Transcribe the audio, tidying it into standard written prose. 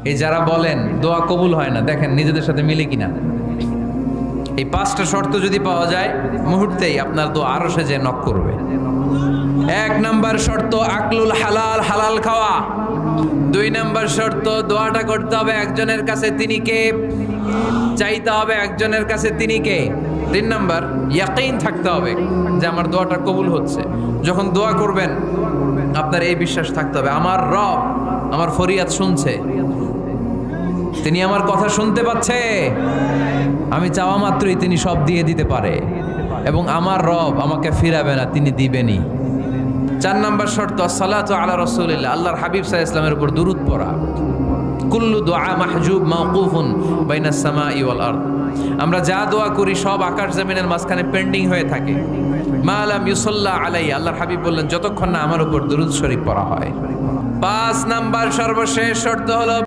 এই যারা বলেন দোয়া কবুল হয় না, দেখেন নিজেদের সাথে মিলে কিনা। এই 5টা শর্ত যদি পাওয়া যায়, মুহূর্তেই আপনার দোয়া আরশে যে নক করবে। 1 নাম্বার শর্ত আকলুল হালাল, হালাল খাওয়া। 2 নাম্বার শর্ত দোয়াটা করতে হবে একজনের কাছে, তিনি কে? চাইতে হবে একজনের কাছে, তিনি কে? 3 নাম্বার ইয়াকিন থাকতে হবে যে আমার দোয়াটা কবুল হচ্ছে। যখন দোয়া করবেন আপনার এই বিশ্বাস থাকতে হবে, আমার রব আমার ফরিয়াদ শুনছে, তিনি আমার কথা শুনতে পাচ্ছে, আমি চাওয়া মাত্রই তিনি সব দিয়ে দিতে পারে, এবং আমার রব আমাকে ফিরাবে না, তিনি দিবেনই। 4 নাম্বার শর্ত সালাতু আলা রাসূলিল্লাহ, আল্লাহর হাবিব সাল্লাল্লাহু আলাইহি ওয়াসাল্লামের উপর দুরূদ পড়া। কুল্লু দুআ মাহজুব মাওকুফুন বাইনাস সামাই ওয়াল আরদ, আমরা যা দোয়া করি সব আকাশ জমিনের মাঝখানে পেন্ডিং হয়ে থাকে। মা লাম ইউসাল্লা আলাইহি, আল্লাহর হাবিব বললেন যতক্ষণ না আমার উপর দুরূদ শরীফ পড়া হয়। 5 নাম্বার সর্বশেষ শর্ত হলো